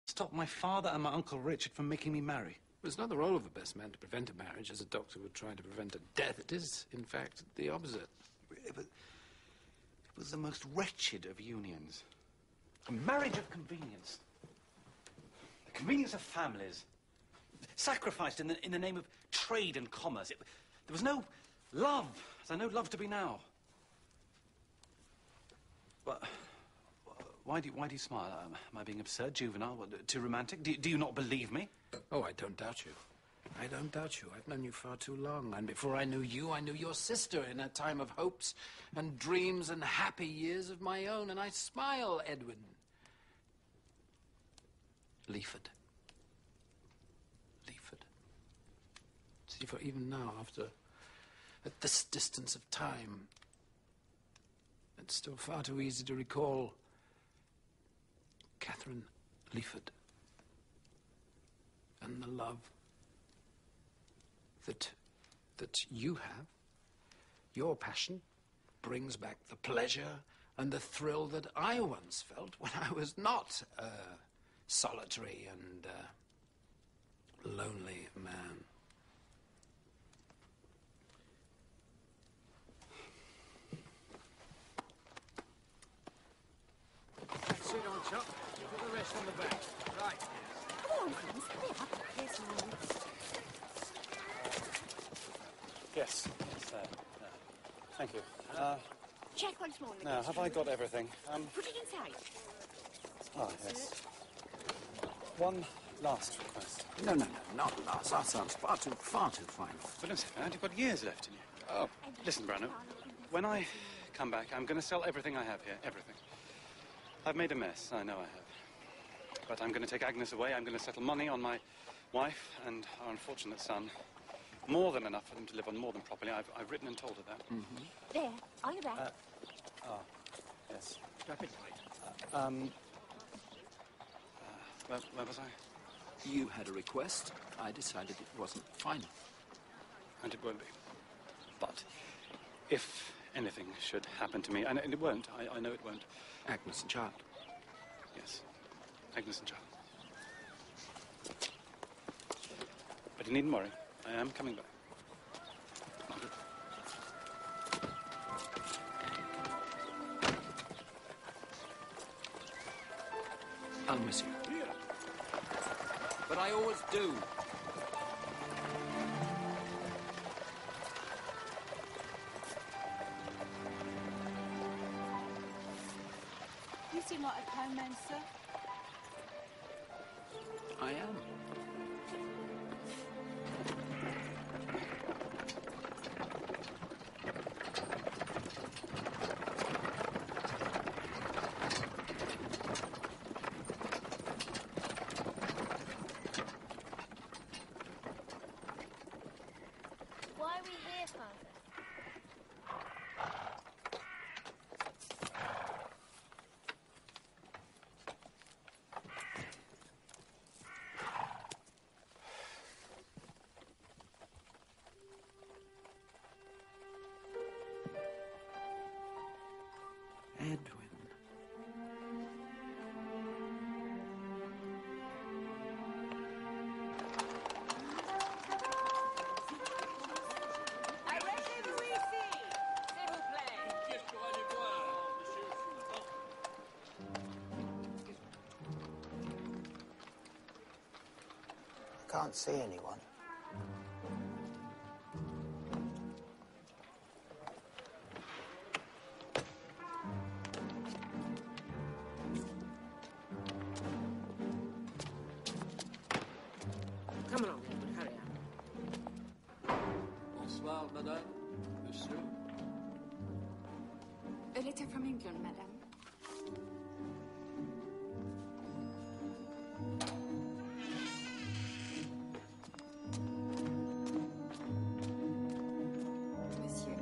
stop my father and my Uncle Richard from making me marry. It's not the role of the best man to prevent a marriage, as a doctor would try to prevent a death. It is, in fact, the opposite. It was the most wretched of unions. A marriage of convenience. The convenience of families. Sacrificed in the name of trade and commerce. There was no love, as I know love to be now. But why do you smile? Am I being absurd, juvenile, too romantic? Do you not believe me? Oh, I don't doubt you. I don't doubt you. I've known you far too long. And before I knew you, I knew your sister in a time of hopes and dreams and happy years of my own. And I smile, Edwin. Leaford. Leaford. See, for even now, at this distance of time, it's still far too easy to recall Catherine Leaford and the love that you have. Your passion brings back the pleasure and the thrill that I once felt when I was not a solitary and lonely man. That's it, old chap. Put the rest on the back. Right. Come on, Hans, hurry up. Yes, ma'am. Yes. Thank you. Check once more in the Now, have I got everything? Put it inside. Yes. One last request. No, not last. That sounds far too final. But listen, you've got years left in you. Oh, listen, Branno. When I come back, I'm going to sell everything I have here. Everything. I've made a mess. I know I have. But I'm going to take Agnes away. I'm going to settle money on my wife and our unfortunate son. More than enough for them to live on, more than properly. I've written and told her that. Mm-hmm. There, on your back. Yes. Strap it right. Where was I? You had a request. I decided it wasn't final. And it won't be. But if anything should happen to me, and it won't, I know it won't. Agnes and child. Yes. Agnes and child. But you needn't worry. I am coming back. Margaret. I'll miss you. But I always do. You seem like a kind man, sir. I am. Why are we here, Father? Edwin. Can't see anyone. Come along, Edward, hurry up. Bonsoir, madame. Monsieur. A letter from England, madame. Monsieur.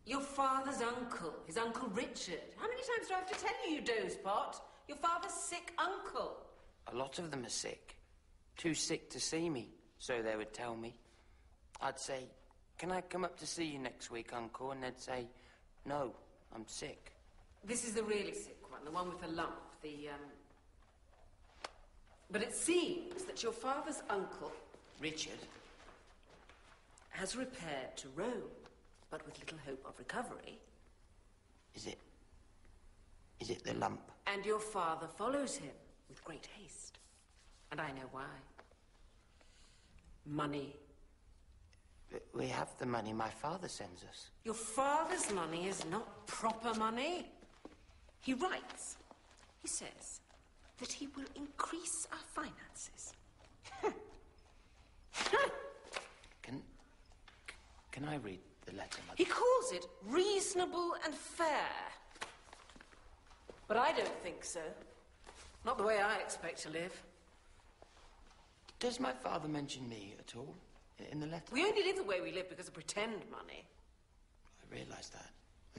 Your father's uncle, his Uncle Richard. How many times do I have to tell you, you dozepot? Your father's sick uncle. A lot of them are sick. Too sick to see me, so they would tell me. I'd say, Can I come up to see you next week, Uncle? And they'd say, no, I'm sick. This is the really sick one, the one with the lump, But it seems that your father's uncle, Richard, has repaired to Rome, but with little hope of recovery. Is it the lump? And your father follows him with great haste. And I know why. Money. We have the money my father sends us. Your father's money is not proper money. He writes, he says, that he will increase our finances. Can I read the letter, Mother? He calls it reasonable and fair. But I don't think so. Not the way I expect to live. Does my father mention me at all in the letter? We only live the way we live because of pretend money. I realise that.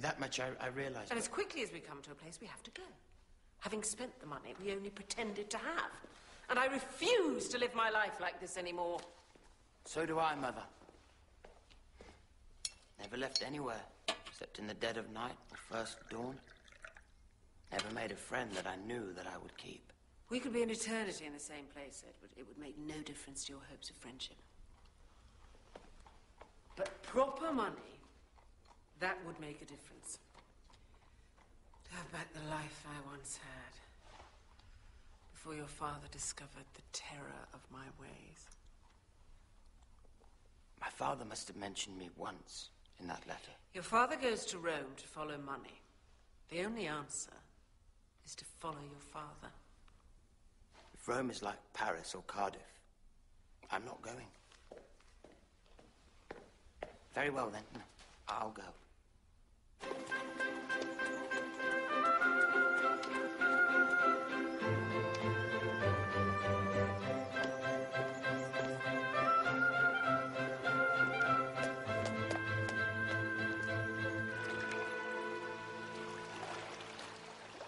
That much I realise. And as quickly as we come to a place, we have to go. Having spent the money we only pretended to have. And I refuse to live my life like this anymore. So do I, Mother. Never left anywhere, except in the dead of night or first dawn. Never made a friend that I knew that I would keep. We could be an eternity in the same place, Edward. It would make no difference to your hopes of friendship. But proper money, that would make a difference. To have back the life I once had, before your father discovered the terror of my ways. My father must have mentioned me once in that letter. Your father goes to Rome to follow money. The only answer is to follow your father. If Rome is like Paris or Cardiff, I'm not going. Very well, then. I'll go.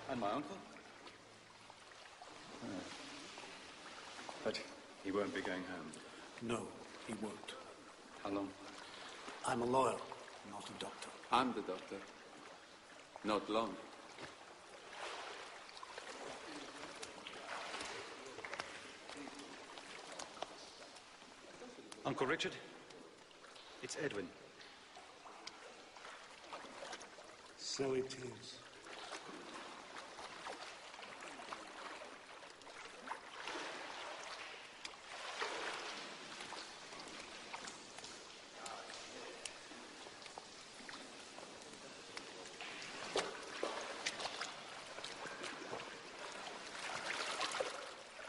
And my uncle? But he won't be going home. No, he won't. How long? I'm a lawyer, not a doctor. I'm the doctor. Not long. Uncle Richard, it's Edwin. So it is.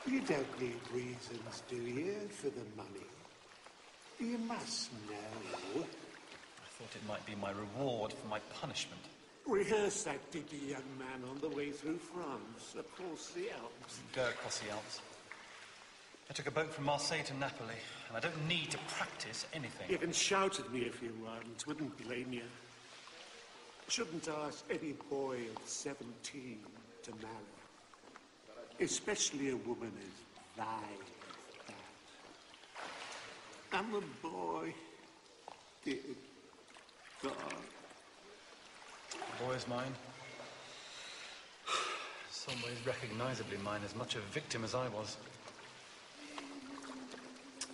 You don't need reasons, do you, for the money? You must know. I thought it might be my reward for my punishment. Rehearse that, did the young man on the way through France, across the Alps. Go across the Alps. I took a boat from Marseille to Napoli, and I don't need to practice anything. You can shout at me if you want, wouldn't blame you. Shouldn't ask any boy of 17 to marry. Especially a woman as live as that. And the boy did die. The boy is mine. In some ways recognisably mine, as much a victim as I was.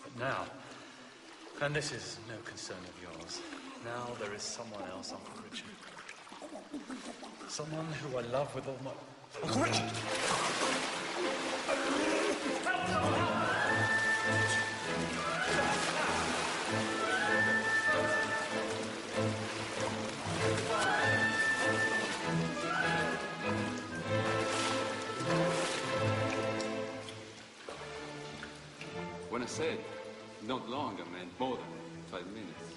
But now, and this is no concern of yours, now there is someone else, Uncle Richard. Someone who I love with all my... Uncle Richard! When I said not long, I meant more than 5 minutes.